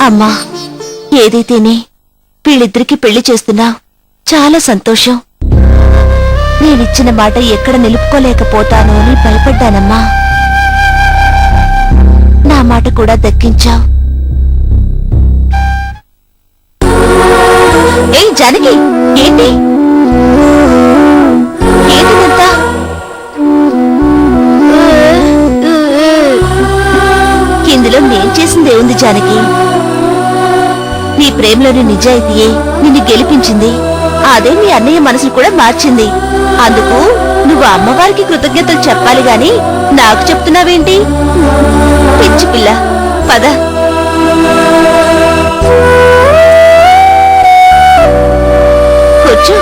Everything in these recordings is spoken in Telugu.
అమ్మా, ఏదైతేనే వీళ్ళిద్దరికి పెళ్లి చేస్తున్నా చాలా సంతోషం. నేనిచ్చిన మాట ఎక్కడ నిలుపుకోలేకపోతాను అని భయపడ్డానమ్మా. నా మాట కూడా దక్కించావు. ఏ జానకి, ఏంటి ఏంటిదంతా? ఇందులో నేను చేసిందేముంది జానకి? నీ ప్రేమలోని నిజాయితీయే నిన్ను గెలిపించింది. అదే మీ అన్నయ్య మనసును కూడా మార్చింది. అందుకు నువ్వు అమ్మవారికి కృతజ్ఞతలు చెప్పాలి గాని నాకు చెప్తున్నావేంటి? పిచ్చి పిల్ల, పద. కూర్చో.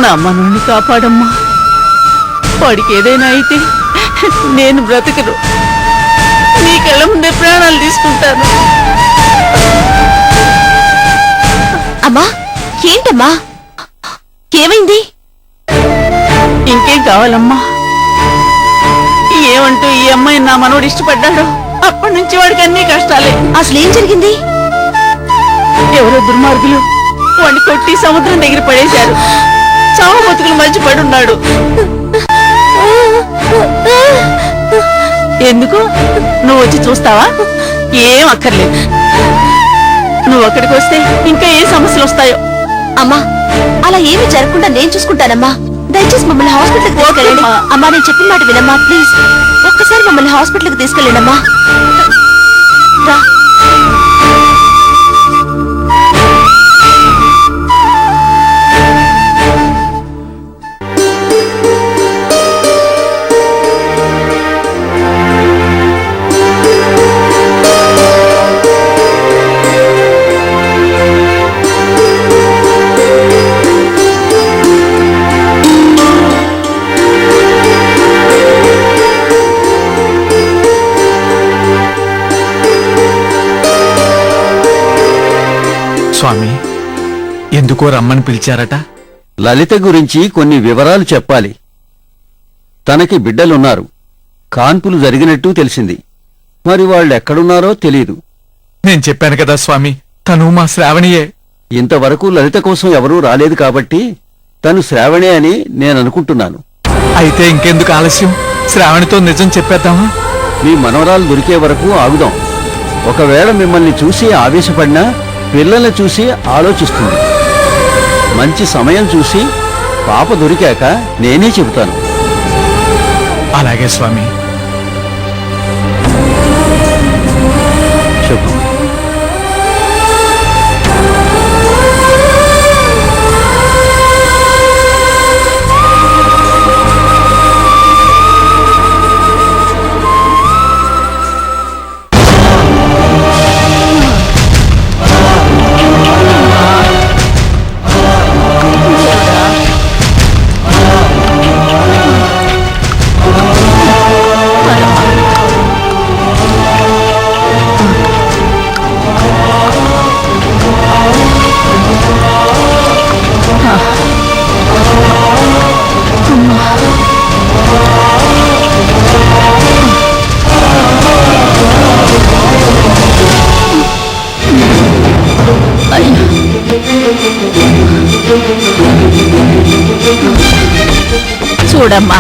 నా మనల్ని కాపాడమ్మా. వాడికి ఏదైనా అయితే నేను బ్రతకను. నీ కళ్ళ ముందే ప్రాణాలు తీసుకుంటాను. అమ్మా, ఏంటమ్మా, ఏమైంది? ఇంకేం కావాలమ్మా? ఏమంటూ ఈ అమ్మాయి నా మనోడు ఇష్టపడ్డాడో అప్పటి నుంచి వాడికి అన్ని కష్టాలే. అసలేం జరిగింది? ఎవరో దుర్మార్గులు వాడిని కొట్టి సముద్రం దగ్గర పడేశారు. చావు బతుకులు మధ్య పడున్నాడు. ఎందుకు? నువ్వు వచ్చి చూస్తావా? ఏం అక్కర్లేదు. నువ్వు అక్కడికి వస్తే ఇంకా ఏ సమస్యలు వస్తాయో. అమ్మా, అలా ఏమీ జరగకుండా నేను చూసుకుంటానమ్మా. దయచేసి మమ్మల్ని హాస్పిటల్కి తీసుకెళ్ళండి. అమ్మా, నేను చెప్పిన మాట వినమ్మా ప్లీజ్. ఒక్కసారి మమ్మల్ని హాస్పిటల్కి తీసుకెళ్ళండమ్మా. రా. స్వామి, ఎందుకో రమ్మని పిలిచారట? లలిత గురించి కొన్ని వివరాలు చెప్పాలి. తనకి బిడ్డలున్నారు. కాన్పులు జరిగినట్టు తెలిసింది. మరి వాళ్ళెక్కడున్నారో తెలీదు. నేను చెప్పాను కదా స్వామి, తను మా శ్రావణియే. ఇంతవరకు లలిత కోసం ఎవరూ రాలేదు కాబట్టి తను శ్రావణే అని నేననుకుంటున్నాను. అయితే ఇంకెందుకు ఆలస్యం? శ్రావణితో నిజం చెప్పేద్దామా? మీ మనవరాలు దొరికే వరకు ఆగుదాం. ఒకవేళ మిమ్మల్ని చూసి ఆవేశపడినా పిల్లల్ని చూసి ఆలోచిస్తుంది. మంచి సమయం చూసి పాప దొరికాక నేనే చెబుతాను. అలాగే స్వామి. చెప్పు. చూడమ్మా,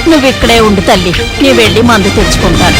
నువ్విక్కడే ఉండు తల్లి. నీ వెళ్ళి మందు తెచ్చుకుంటాను.